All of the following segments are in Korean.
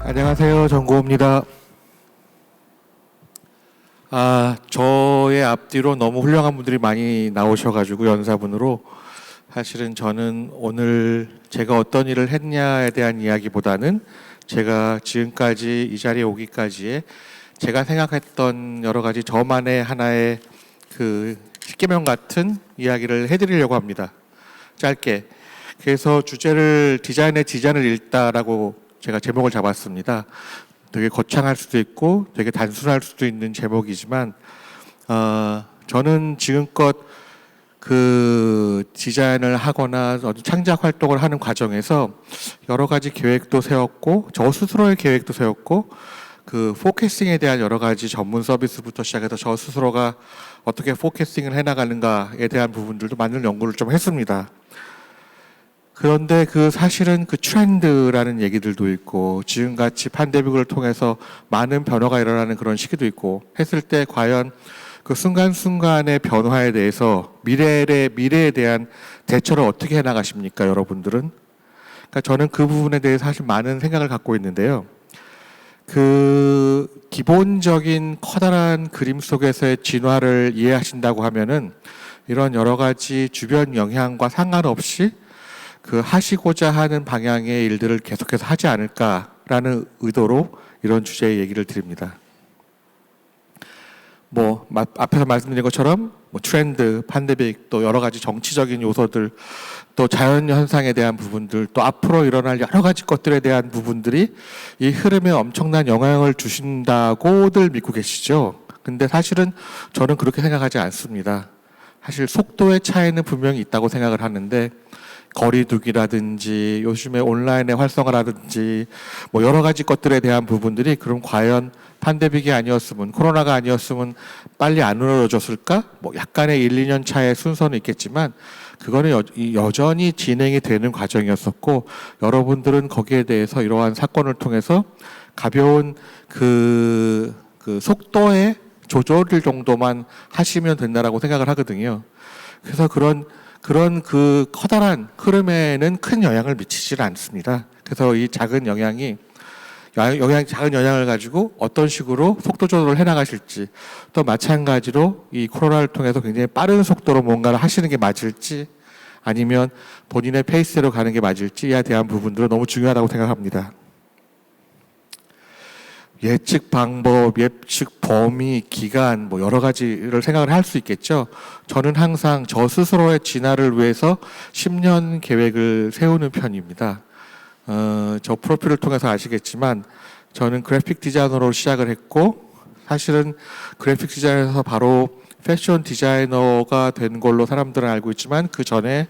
안녕하세요. 정고입니다. 저의 앞뒤로 너무 훌륭한 분들이 많이 나오셔가지고 연사분으로 사실은 저는 오늘 제가 어떤 일을 했냐에 대한 이야기보다는 제가 지금까지 이 자리에 오기까지의 제가 생각했던 여러 가지 저만의 하나의 그 십계명 같은 이야기를 해드리려고 합니다. 짧게. 그래서 주제를 디자인의 디자인을 읽다라고 제가 제목을 잡았습니다. 되게 거창할 수도 있고 되게 단순할 수도 있는 제목이지만 저는 지금껏 그 디자인을 하거나 창작 활동을 하는 과정에서 여러 가지 계획도 세웠고 저 스스로의 계획도 세웠고 그 포커싱에 대한 여러 가지 전문 서비스부터 시작해서 저 스스로가 어떻게 포커싱을 해나가는가에 대한 부분들도 많은 연구를 좀 했습니다. 그런데 그 사실은 그 트렌드라는 얘기들도 있고 지금같이 팬데믹을 통해서 많은 변화가 일어나는 그런 시기도 있고 했을 때 과연 그 순간순간의 변화에 대해서 미래에 대한 대처를 어떻게 해나가십니까, 여러분들은? 그러니까 저는 그 부분에 대해서 사실 많은 생각을 갖고 있는데요. 그 기본적인 커다란 그림 속에서의 진화를 이해하신다고 하면은 이런 여러 가지 주변 영향과 상관없이 그 하시고자 하는 방향의 일들을 계속해서 하지 않을까라는 의도로 이런 주제의 얘기를 드립니다. 뭐 앞에서 말씀드린 것처럼 뭐 트렌드, 팬데믹, 또 여러 가지 정치적인 요소들, 또 자연 현상에 대한 부분들, 또 앞으로 일어날 여러 가지 것들에 대한 부분들이 이 흐름에 엄청난 영향을 주신다고들 믿고 계시죠. 근데 사실은 저는 그렇게 생각하지 않습니다. 사실 속도의 차이는 분명히 있다고 생각을 하는데 거리두기라든지 요즘에 온라인의 활성화라든지 뭐 여러 가지 것들에 대한 부분들이 그럼 과연 팬데믹이 아니었으면, 코로나가 아니었으면 빨리 안 이루어졌을까? 뭐 약간의 1, 2년 차의 순서는 있겠지만 그거는 여전히 진행이 되는 과정이었었고 여러분들은 거기에 대해서 이러한 사건을 통해서 가벼운 그 속도의 조절 정도만 하시면 된다라고 생각을 하거든요. 그래서 그런 그 커다란 흐름에는 큰 영향을 미치질 않습니다. 그래서 이 작은 작은 영향을 가지고 어떤 식으로 속도 조절을 해나가실지, 또 마찬가지로 이 코로나를 통해서 굉장히 빠른 속도로 뭔가를 하시는 게 맞을지, 아니면 본인의 페이스대로 가는 게 맞을지에 대한 부분들은 너무 중요하다고 생각합니다. 예측 방법, 예측 범위, 기간, 뭐 여러 가지를 생각을 할 수 있겠죠. 저는 항상 저 스스로의 진화를 위해서 10년 계획을 세우는 편입니다. 저 프로필을 통해서 아시겠지만 저는 그래픽 디자이너로 시작을 했고 사실은 그래픽 디자이너에서 바로 패션 디자이너가 된 걸로 사람들은 알고 있지만 그 전에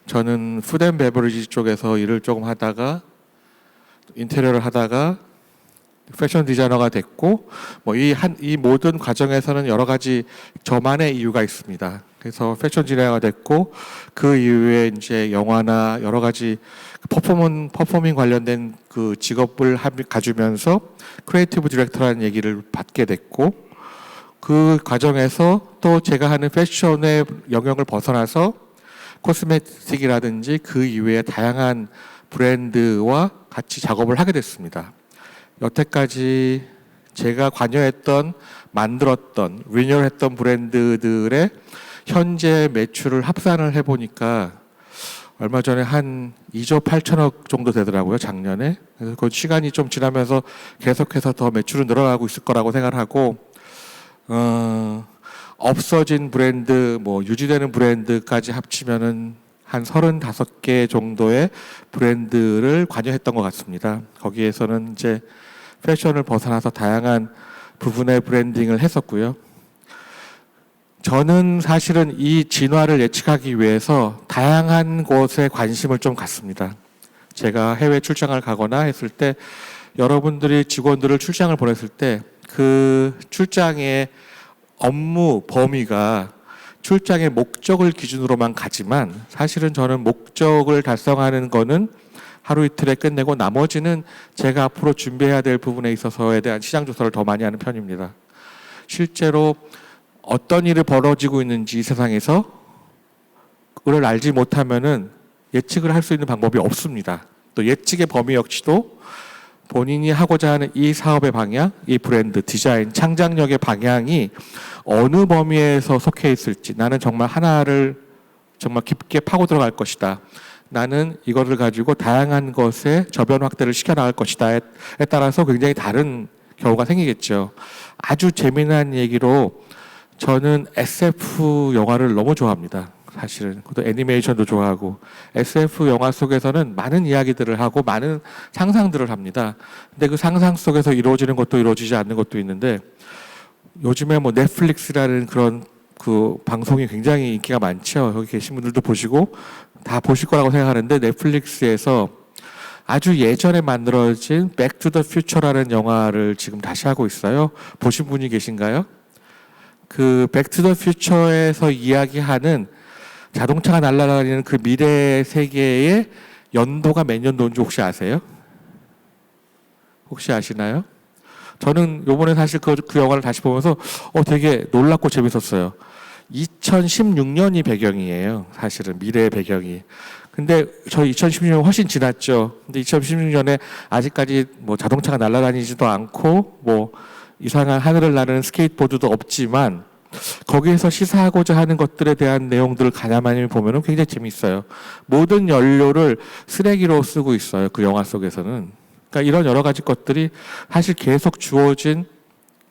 저는 푸드앤베버리지 쪽에서 일을 조금 하다가 인테리어를 하다가 패션 디자이너가 됐고 뭐 이 모든 과정에서는 여러 가지 저만의 이유가 있습니다. 그래서 패션 디자이너가 됐고 그 이후에 이제 영화나 여러 가지 퍼포밍 관련된 그 직업을 가지면서 크리에이티브 디렉터라는 얘기를 받게 됐고 그 과정에서 또 제가 하는 패션의 영역을 벗어나서 코스메틱이라든지 그 이외에 다양한 브랜드와 같이 작업을 하게 됐습니다. 여태까지 제가 관여했던, 만들었던, 리뉴얼했던 브랜드들의 현재 매출을 합산을 해보니까 얼마 전에 한 2조 8천억 정도 되더라고요, 작년에. 그래서 그 시간이 좀 지나면서 계속해서 더 매출은 늘어나고 있을 거라고 생각을 하고, 없어진 브랜드, 뭐 유지되는 브랜드까지 합치면은 한 35개 정도의 브랜드를 관여했던 것 같습니다. 거기에서는 이제 패션을 벗어나서 다양한 부분의 브랜딩을 했었고요. 저는 사실은 이 진화를 예측하기 위해서 다양한 곳에 관심을 좀 갖습니다. 제가 해외 출장을 가거나 했을 때 여러분들이 직원들을 출장을 보냈을 때 그 출장의 업무 범위가 출장의 목적을 기준으로만 가지만 사실은 저는 목적을 달성하는 거는 하루 이틀에 끝내고 나머지는 제가 앞으로 준비해야 될 부분에 있어서에 대한 시장 조사를 더 많이 하는 편입니다. 실제로 어떤 일이 벌어지고 있는지 이 세상에서 그걸 알지 못하면은 예측을 할 수 있는 방법이 없습니다. 또 예측의 범위 역시도 본인이 하고자 하는 이 사업의 방향, 이 브랜드, 디자인, 창작력의 방향이 어느 범위에서 속해 있을지, 나는 정말 하나를 정말 깊게 파고 들어갈 것이다. 나는 이거를 가지고 다양한 것에 저변 확대를 시켜나갈 것이다에 따라서 굉장히 다른 경우가 생기겠죠. 아주 재미난 얘기로 저는 SF 영화를 너무 좋아합니다. 사실은 그것도 애니메이션도 좋아하고 SF 영화 속에서는 많은 이야기들을 하고 많은 상상들을 합니다. 근데 그 상상 속에서 이루어지는 것도 이루어지지 않는 것도 있는데 요즘에 뭐 넷플릭스라는 그런 그 방송이 굉장히 인기가 많죠. 여기 계신 분들도 보시고 다 보실 거라고 생각하는데 넷플릭스에서 아주 예전에 만들어진 백 투 더 퓨처라는 영화를 지금 다시 하고 있어요. 보신 분이 계신가요? 그 백 투 더 퓨처에서 이야기하는 자동차가 날아다니는 그 미래 세계의 연도가 몇 년도인지 혹시 아세요? 혹시 아시나요? 저는 요번에 사실 그 영화를 다시 보면서 되게 놀랍고 재밌었어요. 2016년이 배경이에요. 사실은 미래의 배경이. 근데 저희 2016년 훨씬 지났죠. 근데 2016년에 아직까지 뭐 자동차가 날아다니지도 않고 뭐 이상한 하늘을 나르는 스케이트보드도 없지만 거기에서 시사하고자 하는 것들에 대한 내용들을 가만히 보면은 굉장히 재밌어요. 모든 연료를 쓰레기로 쓰고 있어요. 그 영화 속에서는. 그러니까 이런 여러 가지 것들이 사실 계속 주어진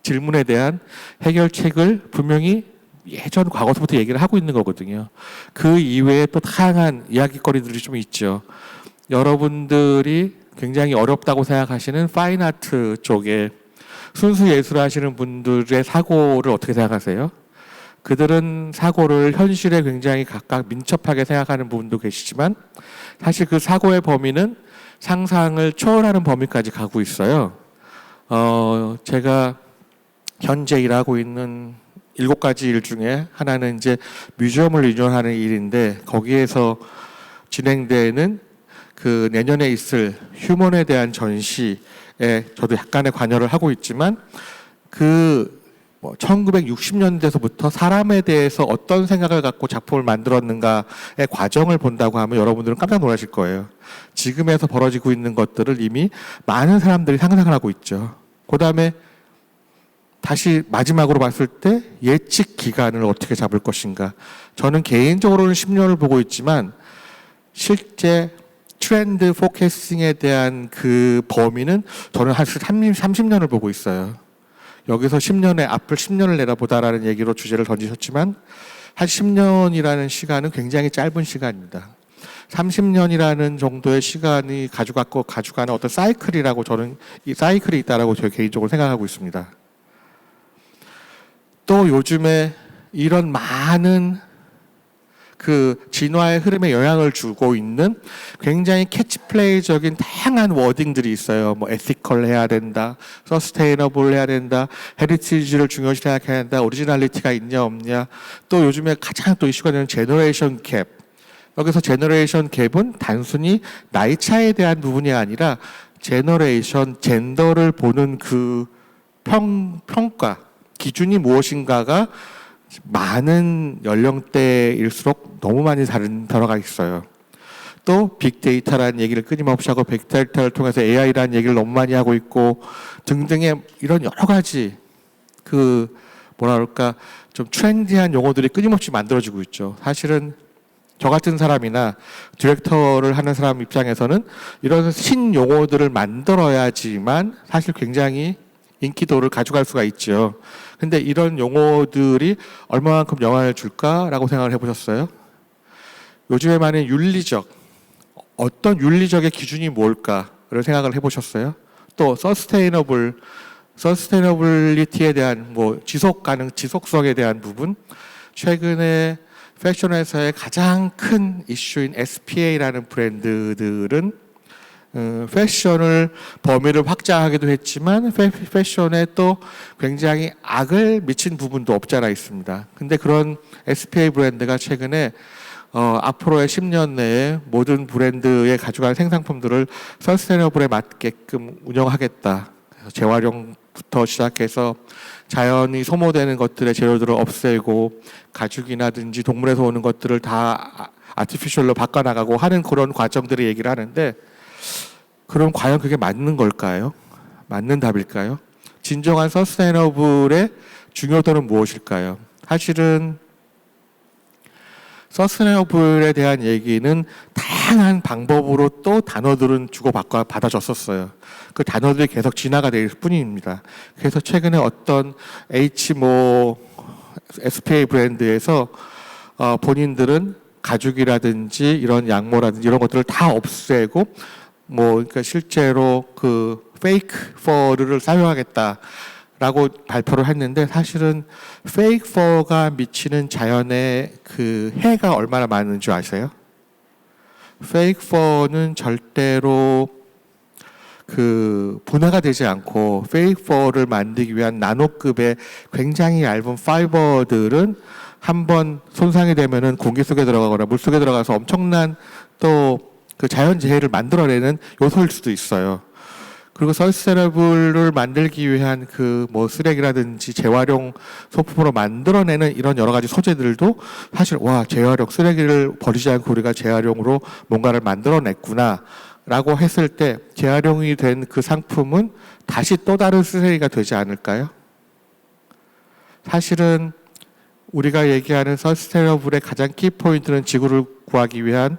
질문에 대한 해결책을 분명히 예전 과거서부터 얘기를 하고 있는 거거든요. 그 이외에 또 다양한 이야기거리들이 좀 있죠. 여러분들이 굉장히 어렵다고 생각하시는 파인아트 쪽에 순수 예술을 하시는 분들의 사고를 어떻게 생각하세요? 그들은 사고를 현실에 굉장히 각각 민첩하게 생각하는 부분도 계시지만 사실 그 사고의 범위는 상상을 초월하는 범위까지 가고 있어요. 제가 현재 일하고 있는 7가지 일 중에 하나는 이제 뮤지엄을 운영하는 일인데 거기에서 진행되는 그 내년에 있을 휴먼에 대한 전시에 저도 약간의 관여를 하고 있지만 그 1960년대서부터 사람에 대해서 어떤 생각을 갖고 작품을 만들었는가의 과정을 본다고 하면 여러분들은 깜짝 놀라실 거예요. 지금에서 벌어지고 있는 것들을 이미 많은 사람들이 상상을 하고 있죠. 그 다음에 다시 마지막으로 봤을 때 예측 기간을 어떻게 잡을 것인가. 저는 개인적으로는 10년을 보고 있지만 실제 트렌드 포캐스팅에 대한 그 범위는 저는 한 30년을 보고 있어요. 여기서 10년의 앞을 10년을 내다보다라는 얘기로 주제를 던지셨지만 한 10년이라는 시간은 굉장히 짧은 시간입니다. 30년이라는 정도의 시간이 가져가는 어떤 사이클이라고 저는 이 사이클이 있다라고 저 개인적으로 생각하고 있습니다. 또 요즘에 이런 많은 그 진화의 흐름에 영향을 주고 있는 굉장히 캐치플레이적인 다양한 워딩들이 있어요. 뭐 에티컬 해야 된다, 서스테이너블 해야 된다, 헤리티지를 중요시 생각해야 된다, 오리지널리티가 있냐 없냐. 또 요즘에 가장 또 이슈가 되는 제너레이션 갭. 여기서 제너레이션 갭은 단순히 나이 차이에 대한 부분이 아니라 제너레이션, 젠더를 보는 그 평가 기준이 무엇인가가 많은 연령대일수록 너무 많이 들어가 있어요. 또 빅데이터라는 얘기를 끊임없이 하고 빅데이터를 통해서 AI라는 얘기를 너무 많이 하고 있고 등등의 이런 여러 가지 그 뭐라 그럴까 좀 트렌디한 용어들이 끊임없이 만들어지고 있죠. 사실은 저 같은 사람이나 디렉터를 하는 사람 입장에서는 이런 신용어들을 만들어야지만 사실 굉장히 인기도를 가져갈 수가 있죠. 근데 이런 용어들이 얼마만큼 영향을 줄까라고 생각을 해보셨어요? 요즘에 많은 윤리적, 어떤 윤리적의 기준이 뭘까를 생각을 해보셨어요? 또 서스테이너블리티에 대한 뭐 지속성에 대한 부분, 최근에 패션회사의 가장 큰 이슈인 SPA라는 브랜드들은 패션을 범위를 확장하기도 했지만 패션에 또 굉장히 악을 미친 부분도 없지 않아 있습니다. 근데 그런 SPA 브랜드가 최근에 앞으로의 10년 내에 모든 브랜드에 가져갈 생산품들을 서스테이너블에 맞게끔 운영하겠다. 그래서 재활용부터 시작해서 자연이 소모되는 것들의 재료들을 없애고 가죽이나든지 동물에서 오는 것들을 다 아티피셜로 바꿔나가고 하는 그런 과정들을 얘기를 하는데 그럼 과연 그게 맞는 걸까요? 맞는 답일까요? 진정한 서스테이너블의 중요도는 무엇일까요? 사실은 서스테이너블에 대한 얘기는 다양한 방법으로 또 단어들은 주고받고 받아줬었어요. 그 단어들이 계속 진화가 될 뿐입니다. 그래서 최근에 어떤 SPA 브랜드에서 본인들은 가죽이라든지 이런 양모라든지 이런 것들을 다 없애고 그러니까 실제로 그 페이크 퍼를 사용하겠다라고 발표를 했는데, 사실은 페이크 퍼가 미치는 자연의 그 해가 얼마나 많은 줄 아세요? 페이크 퍼는 절대로 그 분해가 되지 않고, 페이크 퍼를 만들기 위한 나노급의 굉장히 얇은 파이버들은 한번 손상이 되면은 공기 속에 들어가거나 물 속에 들어가서 엄청난 또 그 자연재해를 만들어내는 요소일 수도 있어요. 그리고 서스테이너블을 만들기 위한 그 쓰레기라든지 재활용 소품으로 만들어내는 이런 여러 가지 소재들도 사실 재활용, 쓰레기를 버리지 않고 우리가 재활용으로 뭔가를 만들어냈구나 라고 했을 때, 재활용이 된 그 상품은 다시 또 다른 쓰레기가 되지 않을까요? 사실은 우리가 얘기하는 서스테이너블의 가장 키포인트는 지구를 구하기 위한,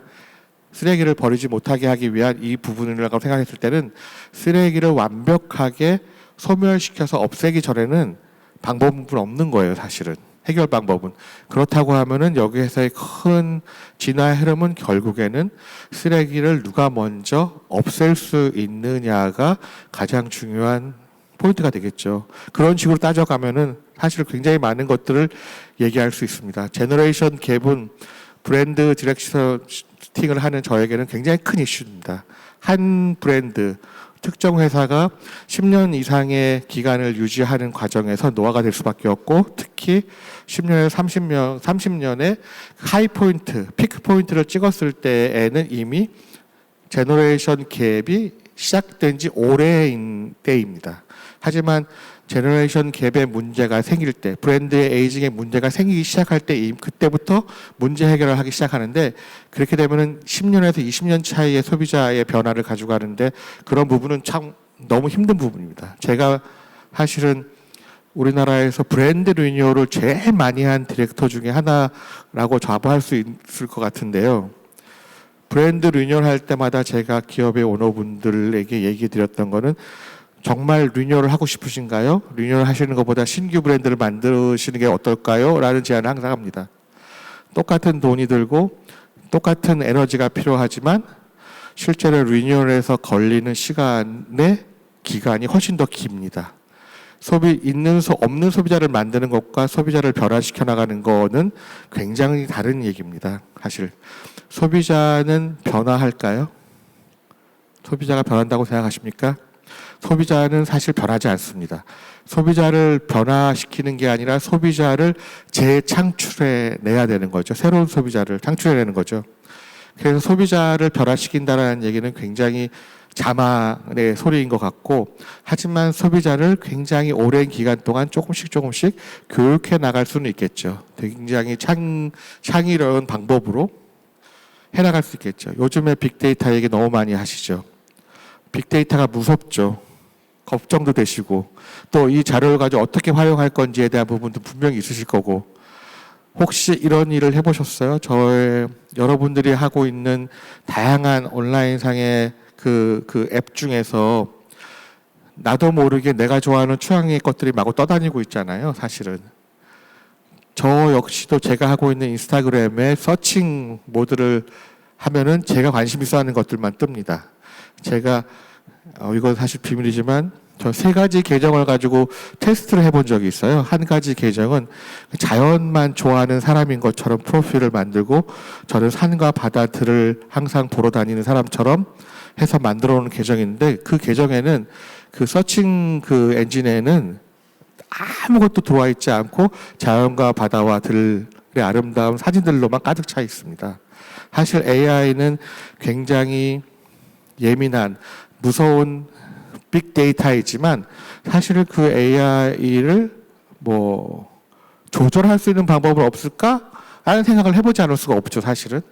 쓰레기를 버리지 못하게 하기 위한 이 부분이라고 생각했을 때는, 쓰레기를 완벽하게 소멸시켜서 없애기 전에는 방법은 없는 거예요. 사실은 해결 방법은. 그렇다고 하면은 여기에서의 큰 진화의 흐름은 결국에는 쓰레기를 누가 먼저 없앨 수 있느냐가 가장 중요한 포인트가 되겠죠. 그런 식으로 따져가면은 사실 굉장히 많은 것들을 얘기할 수 있습니다. 제너레이션 갭은 브랜드 디렉팅을 하는 저에게는 굉장히 큰 이슈입니다. 한 브랜드, 특정 회사가 10년 이상의 기간을 유지하는 과정에서 노화가 될 수밖에 없고, 특히 10년에서 30년의 하이 포인트, 피크 포인트를 찍었을 때에는 이미 제너레이션 갭이 시작된 지 오래인 때입니다. 하지만 제너레이션 갭의 문제가 생길 때, 브랜드의 에이징의 문제가 생기기 시작할 때, 그때부터 문제 해결을 하기 시작하는데, 그렇게 되면은 10년에서 20년 차이의 소비자의 변화를 가져가는데, 그런 부분은 참 너무 힘든 부분입니다. 제가 사실은 우리나라에서 브랜드 리뉴얼을 제일 많이 한 디렉터 중에 하나라고 자부할 수 있을 것 같은데요. 브랜드 리뉴얼 할 때마다 제가 기업의 오너분들에게 얘기 드렸던 거는, 정말 리뉴얼을 하고 싶으신가요? 리뉴얼 하시는 것보다 신규 브랜드를 만드시는 게 어떨까요? 라는 제안을 항상 합니다. 똑같은 돈이 들고 똑같은 에너지가 필요하지만 실제로 리뉴얼에서 걸리는 시간의 기간이 훨씬 더 깁니다. 없는 소비자를 만드는 것과 소비자를 변화시켜 나가는 거는 굉장히 다른 얘기입니다. 사실 소비자는 변화할까요? 소비자가 변한다고 생각하십니까? 소비자는 사실 변하지 않습니다. 소비자를 변화시키는 게 아니라 소비자를 재창출해 내야 되는 거죠. 새로운 소비자를 창출해내는 거죠. 그래서 소비자를 변화시킨다는 얘기는 굉장히 자만의 소리인 것 같고, 하지만 소비자를 굉장히 오랜 기간 동안 조금씩 교육해 나갈 수는 있겠죠. 굉장히 창의로운 방법으로 해나갈 수 있겠죠. 요즘에 빅데이터 얘기 너무 많이 하시죠. 빅데이터가 무섭죠. 걱정도 되시고, 또 이 자료를 가지고 어떻게 활용할 건지에 대한 부분도 분명히 있으실 거고, 혹시 이런 일을 해보셨어요? 여러분들이 하고 있는 다양한 온라인상의 그 앱 중에서 나도 모르게 내가 좋아하는 취향의 것들이 마구 떠다니고 있잖아요. 사실은 저 역시도 제가 하고 있는 인스타그램에 서칭 모드를 하면은 제가 관심 있어 하는 것들만 뜹니다. 제가 이건 사실 비밀이지만 저 3가지 계정을 가지고 테스트를 해본 적이 있어요. 한 가지 계정은 자연만 좋아하는 사람인 것처럼 프로필을 만들고, 저는 산과 바다들을 항상 보러 다니는 사람처럼 해서 만들어 놓은 계정인데, 그 계정에는 그 서칭 그 엔진에는 아무것도 들어와 있지 않고 자연과 바다와 들의 아름다운 사진들로만 가득 차 있습니다. 사실 AI는 굉장히 예민한 무서운 빅데이터이지만, 사실 그 AI를 조절할 수 있는 방법은 없을까? 라는 생각을 해보지 않을 수가 없죠, 사실은.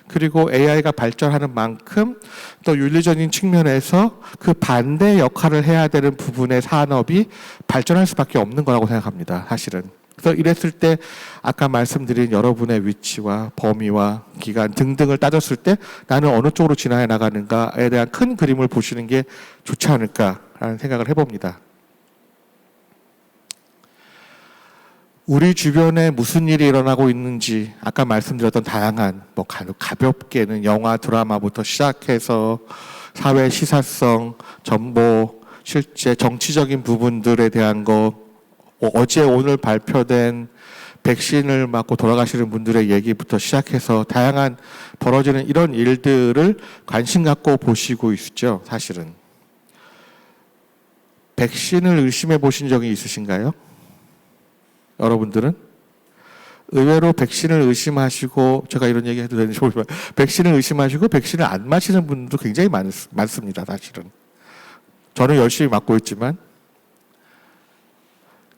그리고 AI가 발전하는 만큼 또 윤리적인 측면에서 그 반대 역할을 해야 되는 부분의 산업이 발전할 수밖에 없는 거라고 생각합니다. 사실은. 그래서 이랬을 때 아까 말씀드린 여러분의 위치와 범위와 기간 등등을 따졌을 때 나는 어느 쪽으로 진화해 나가는가에 대한 큰 그림을 보시는 게 좋지 않을까라는 생각을 해봅니다. 우리 주변에 무슨 일이 일어나고 있는지 아까 말씀드렸던 다양한 뭐 가볍게는 영화 드라마부터 시작해서 사회 시사성, 정보, 실제 정치적인 부분들에 대한 거 어제 오늘 발표된 백신을 맞고 돌아가시는 분들의 얘기부터 시작해서 다양한 벌어지는 이런 일들을 관심 갖고 보시고 있죠. 사실은. 백신을 의심해 보신 적이 있으신가요? 여러분들은? 의외로 백신을 의심하시고 제가 이런 얘기 해도 되는지 모르지만 백신을 의심하시고 백신을 안 맞히는 분도 굉장히 많습니다. 사실은. 저는 열심히 맞고 있지만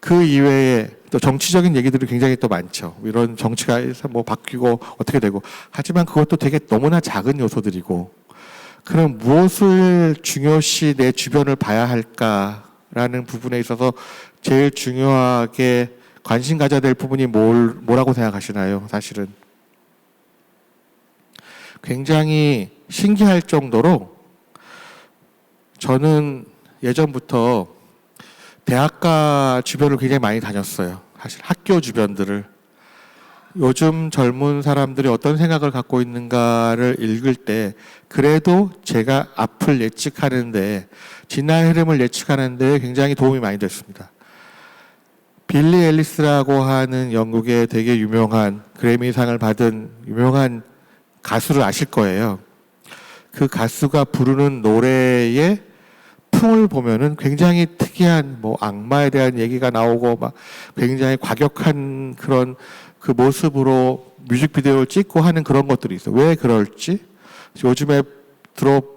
그 이외에 또 정치적인 얘기들이 굉장히 또 많죠. 이런 정치가 뭐 바뀌고 어떻게 되고. 하지만 그것도 되게 너무나 작은 요소들이고, 그럼 무엇을 중요시 내 주변을 봐야 할까라는 부분에 있어서 제일 중요하게 관심 가져야 될 부분이 뭐라고 생각하시나요? 사실은. 굉장히 신기할 정도로 저는 예전부터 대학가 주변을 굉장히 많이 다녔어요. 사실 학교 주변들을. 요즘 젊은 사람들이 어떤 생각을 갖고 있는가를 읽을 때 그래도 제가 앞을 예측하는데, 진화의 흐름을 예측하는데 굉장히 도움이 많이 됐습니다. 빌리 앨리스라고 하는 영국의 되게 유명한 그래미상을 받은 유명한 가수를 아실 거예요. 그 가수가 부르는 노래의 풍을 보면은 굉장히 특이한 뭐 악마에 대한 얘기가 나오고 막 굉장히 과격한 그런 그 모습으로 뮤직비디오를 찍고 하는 그런 것들이 있어요. 왜 그럴지? 요즘에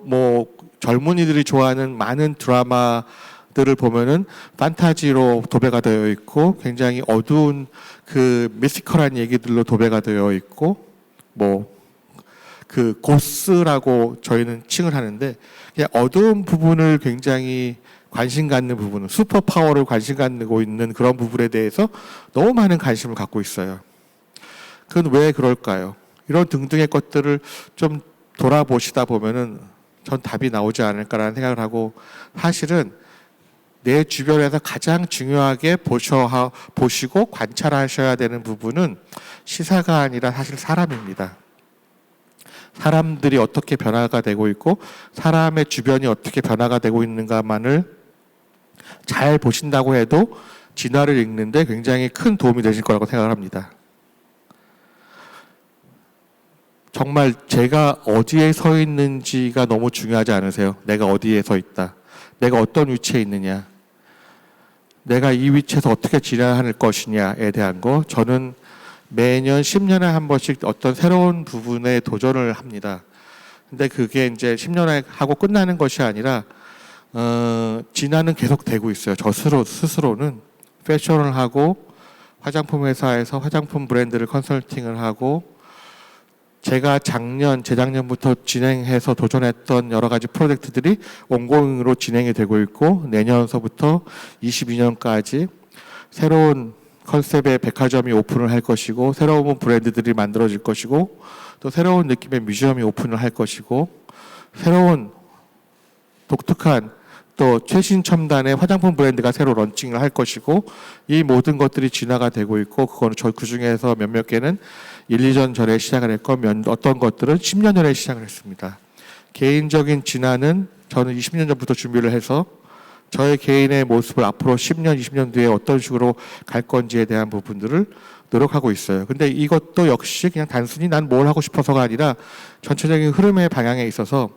뭐 젊은이들이 좋아하는 많은 드라마들을 보면은 판타지로 도배가 되어 있고 굉장히 어두운 그 미스티컬한 얘기들로 도배가 되어 있고 뭐 그 고스라고 저희는 칭을 하는데 그냥 어두운 부분을 굉장히 관심 갖는 부분은 슈퍼 파워를 관심 갖고 있는 그런 부분에 대해서 너무 많은 관심을 갖고 있어요. 그건 왜 그럴까요? 이런 등등의 것들을 좀 돌아보시다 보면은 전 답이 나오지 않을까라는 생각을 하고, 사실은 내 주변에서 가장 중요하게 보시고 관찰하셔야 되는 부분은 시사가 아니라 사실 사람입니다. 사람들이 어떻게 변화가 되고 있고 사람의 주변이 어떻게 변화가 되고 있는가만을 잘 보신다고 해도 진화를 읽는데 굉장히 큰 도움이 되실 거라고 생각을 합니다. 정말 제가 어디에 서 있는지가 너무 중요하지 않으세요? 내가 어디에 서 있다. 내가 어떤 위치에 있느냐. 내가 이 위치에서 어떻게 진화할 것이냐에 대한 거, 저는 매년 10년에 한 번씩 어떤 새로운 부분에 도전을 합니다. 근데 그게 이제 10년에 하고 끝나는 것이 아니라 진화는 계속 되고 있어요. 저 스스로는 패션을 하고 화장품 회사에서 화장품 브랜드를 컨설팅을 하고, 제가 재작년부터 진행해서 도전했던 여러 가지 프로젝트들이 온고잉으로 진행이 되고 있고, 내년서부터 22년까지 새로운 컨셉의 백화점이 오픈을 할 것이고, 새로운 브랜드들이 만들어질 것이고, 또 새로운 느낌의 뮤지엄이 오픈을 할 것이고, 새로운 독특한 또 최신 첨단의 화장품 브랜드가 새로 런칭을 할 것이고, 이 모든 것들이 진화가 되고 있고, 그거는 그 중에서 몇몇 개는 1, 2년 전에 시작을 했고, 어떤 것들은 10년 전에 시작을 했습니다. 개인적인 진화는 저는 20년 전부터 준비를 해서 저의 개인의 모습을 앞으로 10년, 20년 뒤에 어떤 식으로 갈 건지에 대한 부분들을 노력하고 있어요. 근데 이것도 역시 그냥 단순히 난 뭘 하고 싶어서가 아니라 전체적인 흐름의 방향에 있어서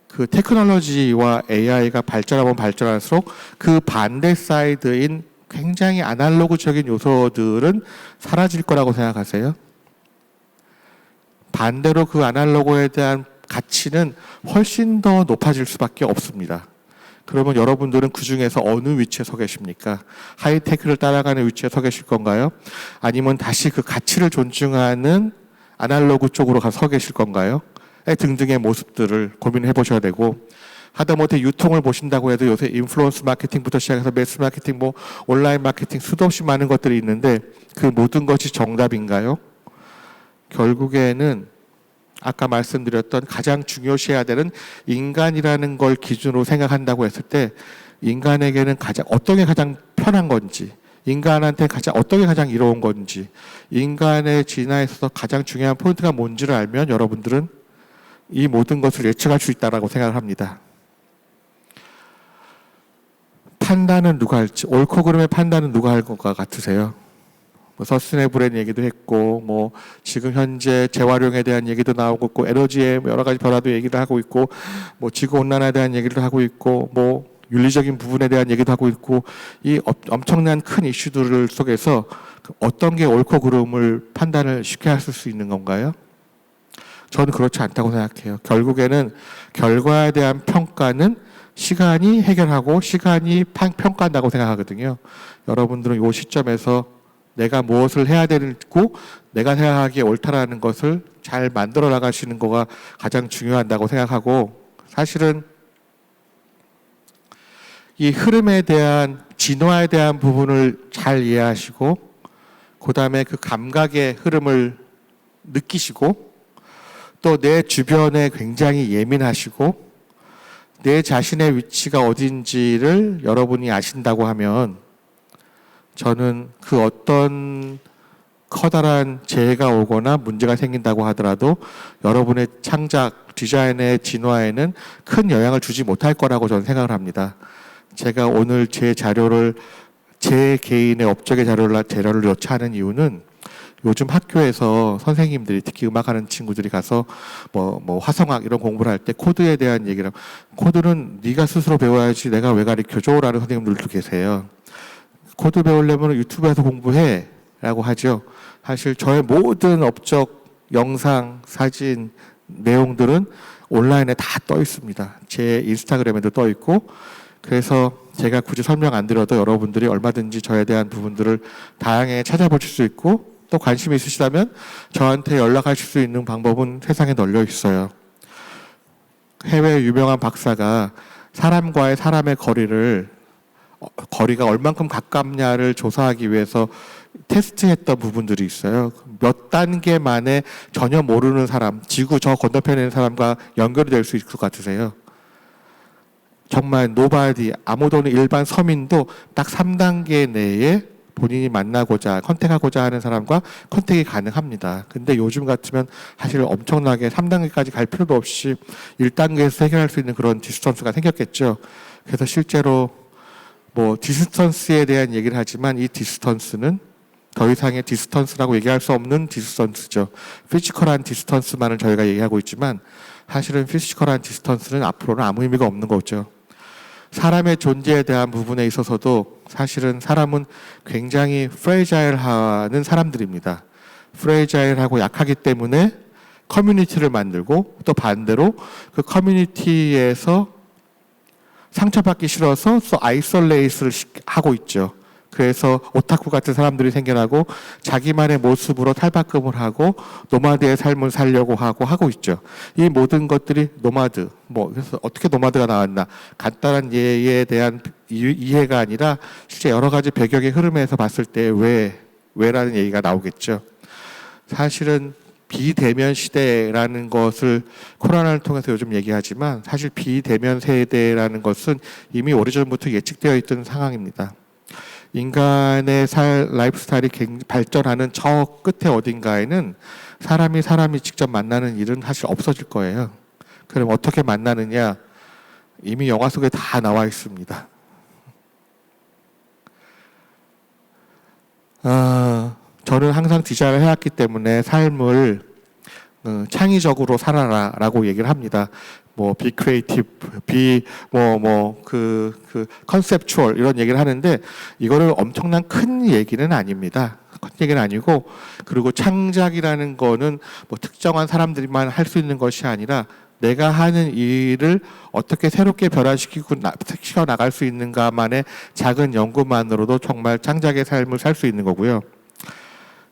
그 테크놀로지와 AI가 발전하면 발전할수록 그 반대 사이드인 굉장히 아날로그적인 요소들은 사라질 거라고 생각하세요? 반대로 그 아날로그에 대한 가치는 훨씬 더 높아질 수밖에 없습니다. 그러면 여러분들은 그 중에서 어느 위치에 서 계십니까? 하이테크를 따라가는 위치에 서 계실 건가요? 아니면 다시 그 가치를 존중하는 아날로그 쪽으로 가서 서 계실 건가요? 등등의 모습들을 고민해 보셔야 되고, 하다못해 유통을 보신다고 해도 요새 인플루언스 마케팅부터 시작해서 매스 마케팅, 뭐 온라인 마케팅 수도 없이 많은 것들이 있는데 그 모든 것이 정답인가요? 결국에는 아까 말씀드렸던 가장 중요시해야 되는 인간이라는 걸 기준으로 생각한다고 했을 때 인간에게는 어떤 게 가장 편한 건지, 인간한테 어떤 게 가장 이로운 건지, 인간의 진화에 있어서 가장 중요한 포인트가 뭔지를 알면 여러분들은 이 모든 것을 예측할 수 있다고 생각을 합니다. 판단은 누가 할지, 옳고 그름의 판단은 누가 할 것 같으세요? 뭐 서스테이너블 얘기도 했고, 뭐 지금 현재 재활용에 대한 얘기도 나오고 있고, 에너지의 여러 가지 변화도 얘기를 하고 있고, 뭐 지구 온난화에 대한 얘기를 하고 있고, 뭐 윤리적인 부분에 대한 얘기도 하고 있고, 이 엄청난 큰 이슈들 속에서 어떤 게 옳고 그름을 판단을 쉽게 할 수 있는 건가요? 저는 그렇지 않다고 생각해요. 결국에는 결과에 대한 평가는 시간이 해결하고 시간이 평가한다고 생각하거든요. 여러분들은 이 시점에서 내가 무엇을 해야 되고 내가 생각하기에 옳다라는 것을 잘 만들어 나가시는 거가 가장 중요하다고 생각하고, 사실은 이 흐름에 대한 진화에 대한 부분을 잘 이해하시고 그 다음에 그 감각의 흐름을 느끼시고 또 내 주변에 굉장히 예민하시고 내 자신의 위치가 어딘지를 여러분이 아신다고 하면 저는 그 어떤 커다란 재해가 오거나 문제가 생긴다고 하더라도 여러분의 창작, 디자인의 진화에는 큰 영향을 주지 못할 거라고 저는 생각을 합니다. 제가 오늘 제 개인의 업적의 자료를 여차하는 이유는 요즘 학교에서 선생님들이 특히 음악하는 친구들이 가서 뭐 화성학 이런 공부를 할 때 코드에 대한 얘기를 하고, 코드는 네가 스스로 배워야지 내가 왜 가르쳐줘? 라는 선생님들도 계세요. 코드 배우려면 유튜브에서 공부해 라고 하죠. 사실 저의 모든 업적, 영상, 사진, 내용들은 온라인에 다 떠 있습니다. 제 인스타그램에도 떠 있고, 그래서 제가 굳이 설명 안 드려도 여러분들이 얼마든지 저에 대한 부분들을 다양하게 찾아보실 수 있고, 또 관심이 있으시다면 저한테 연락하실 수 있는 방법은 세상에 널려 있어요. 해외 유명한 박사가 사람과의 사람의 거리가 얼만큼 가깝냐를 조사하기 위해서 테스트했던 부분들이 있어요. 몇 단계 만에 전혀 모르는 사람, 지구 저 건너편에 있는 사람과 연결이 될 수 있을 것 같으세요? 정말 노바디, 아무도 없는 일반 서민도 딱 3단계 내에 본인이 만나고자, 컨택하고자 하는 사람과 컨택이 가능합니다. 근데 요즘 같으면 사실 엄청나게 3단계까지 갈 필요도 없이 1단계에서 해결할 수 있는 그런 디스턴스가 생겼겠죠. 그래서 실제로 뭐 디스턴스에 대한 얘기를 하지만 이 디스턴스는 더 이상의 디스턴스라고 얘기할 수 없는 디스턴스죠. 피지컬한 디스턴스만을 저희가 얘기하고 있지만 사실은 피지컬한 디스턴스는 앞으로는 아무 의미가 없는 거죠. 사람의 존재에 대한 부분에 있어서도 사실은 사람은 굉장히 프레자일한 사람들입니다. 프레자일하고 약하기 때문에 커뮤니티를 만들고 또 반대로 그 커뮤니티에서 상처받기 싫어서 또 아이솔레이트를 하고 있죠. 그래서 오타쿠 같은 사람들이 생겨나고 자기만의 모습으로 탈바꿈을 하고 노마드의 삶을 살려고 하고 있죠. 이 모든 것들이 노마드, 그래서 어떻게 노마드가 나왔나, 간단한 예에 대한 이해가 아니라 실제 여러 가지 배경의 흐름에서 봤을 때 왜라는 얘기가 나오겠죠. 사실은 비대면 시대라는 것을 코로나를 통해서 요즘 얘기하지만 사실 비대면 세대라는 것은 이미 오래전부터 예측되어 있던 상황입니다. 인간의 라이프 스타일이 발전하는 저 끝에 어딘가에는 사람이 직접 만나는 일은 사실 없어질 거예요. 그럼 어떻게 만나느냐? 이미 영화 속에 다 나와 있습니다. 저는 항상 디자인을 해왔기 때문에 삶을 창의적으로 살아라라고 얘기를 합니다. be creative, conceptual 이런 얘기를 하는데 이거를 엄청난 큰 얘기는 아닙니다. 큰 얘기는 아니고, 그리고 창작이라는 거는 특정한 사람들만 할 수 있는 것이 아니라 내가 하는 일을 어떻게 새롭게 변화시키고 나갈 수 있는가만의 작은 연구만으로도 정말 창작의 삶을 살 수 있는 거고요.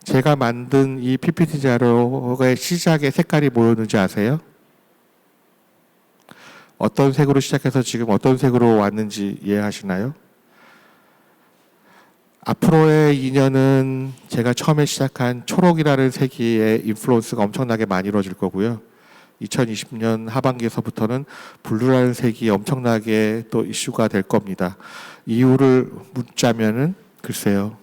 제가 만든 이 PPT 자료의 시작의 색깔이 뭐였는지 아세요? 어떤 색으로 시작해서 지금 어떤 색으로 왔는지 이해하시나요? 앞으로의 2년은 제가 처음에 시작한 초록이라는 색의 인플루언스가 엄청나게 많이 이루어질 거고요. 2020년 하반기에서부터는 블루라는 색이 엄청나게 또 이슈가 될 겁니다. 이유를 묻자면은 글쎄요.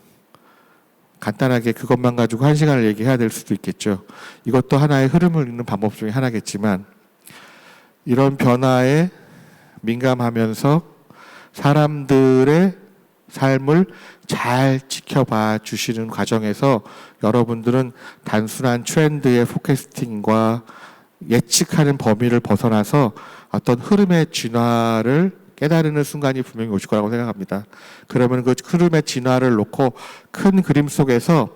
간단하게 그것만 가지고 1시간을 얘기해야 될 수도 있겠죠. 이것도 하나의 흐름을 읽는 방법 중에 하나겠지만 이런 변화에 민감하면서 사람들의 삶을 잘 지켜봐 주시는 과정에서 여러분들은 단순한 트렌드의 포캐스팅과 예측하는 범위를 벗어나서 어떤 흐름의 진화를 깨달는 순간이 분명히 오실 거라고 생각합니다. 그러면 그 흐름의 진화를 놓고 큰 그림 속에서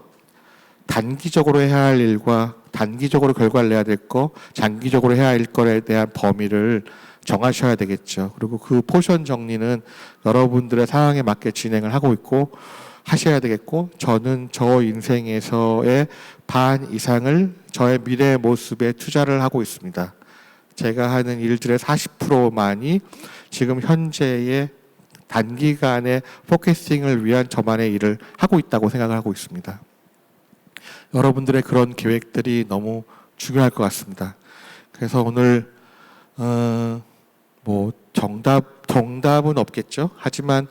단기적으로 해야 할 일과 단기적으로 결과를 내야 될 거, 장기적으로 해야 할 거에 대한 범위를 정하셔야 되겠죠. 그리고 그 포션 정리는 여러분들의 상황에 맞게 진행을 하고 있고 하셔야 되겠고, 저는 저 인생에서의 반 이상을 저의 미래의 모습에 투자를 하고 있습니다. 제가 하는 일들의 40%만이 지금 현재의 단기간의 포커싱을 위한 저만의 일을 하고 있다고 생각을 하고 있습니다. 여러분들의 그런 계획들이 너무 중요할 것 같습니다. 그래서 오늘 뭐 정답은 없겠죠. 하지만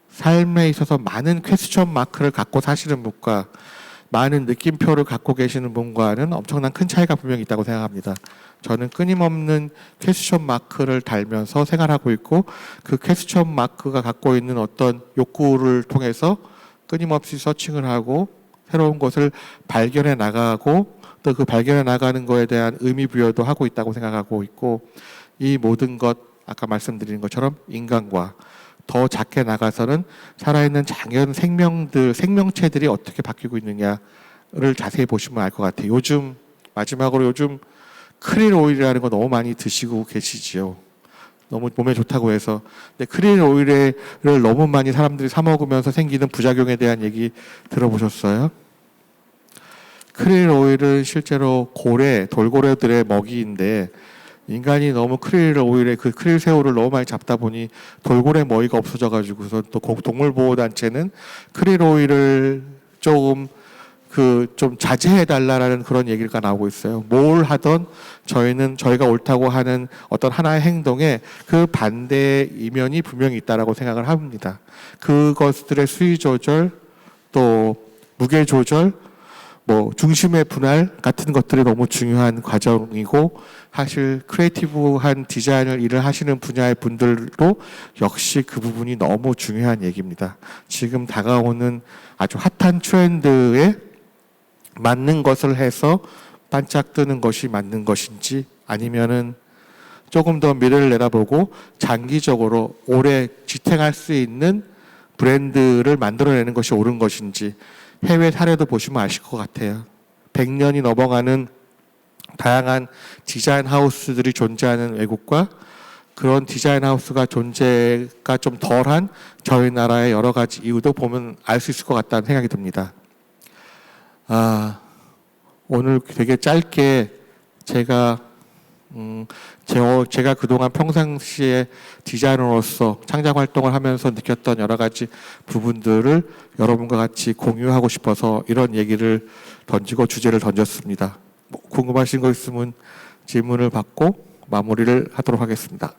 삶에 있어서 많은 퀘스천 마크를 갖고 사시는 분과 많은 느낌표를 갖고 계시는 분과는 엄청난 큰 차이가 분명히 있다고 생각합니다. 저는 끊임없는 퀘스천 마크를 달면서 생활하고 있고 그 퀘스천 마크가 갖고 있는 어떤 욕구를 통해서 끊임없이 서칭을 하고 새로운 것을 발견해 나가고 또 그 발견해 나가는 것에 대한 의미 부여도 하고 있다고 생각하고 있고, 이 모든 것 아까 말씀드린 것처럼 인간과 더 작게 나가서는 살아있는 작은 생명체들이 어떻게 바뀌고 있느냐를 자세히 보시면 알 것 같아요. 마지막으로 요즘 크릴 오일이라는 거 너무 많이 드시고 계시지요. 너무 몸에 좋다고 해서. 근데 크릴 오일을 너무 많이 사람들이 사 먹으면서 생기는 부작용에 대한 얘기 들어보셨어요? 크릴 오일은 실제로 돌고래들의 먹이인데, 인간이 너무 크릴 오일에 그 크릴 새우를 너무 많이 잡다 보니 돌고래 먹이가 없어져가지고서 또 동물보호단체는 크릴 오일을 좀 자제해달라는 그런 얘기가 나오고 있어요. 뭘 하던 저희가 옳다고 하는 어떤 하나의 행동에 그 반대의 이면이 분명히 있다라고 생각을 합니다. 그것들의 수위 조절, 또 무게 조절, 중심의 분할 같은 것들이 너무 중요한 과정이고, 사실 크리에이티브한 디자인을 일을 하시는 분야의 분들도 역시 그 부분이 너무 중요한 얘기입니다. 지금 다가오는 아주 핫한 트렌드에 맞는 것을 해서 반짝 뜨는 것이 맞는 것인지, 아니면은 조금 더 미래를 내다보고 장기적으로 오래 지탱할 수 있는 브랜드를 만들어내는 것이 옳은 것인지, 해외 사례도 보시면 아실 것 같아요. 100년이 넘어가는 다양한 디자인 하우스들이 존재하는 외국과 그런 디자인 하우스가 존재가 좀 덜한 저희 나라의 여러 가지 이유도 보면 알 수 있을 것 같다는 생각이 듭니다. 오늘 되게 짧게 제가 그동안 평상시에 디자이너로서 창작 활동을 하면서 느꼈던 여러 가지 부분들을 여러분과 같이 공유하고 싶어서 이런 얘기를 던지고 주제를 던졌습니다. 궁금하신 거 있으면 질문을 받고 마무리를 하도록 하겠습니다.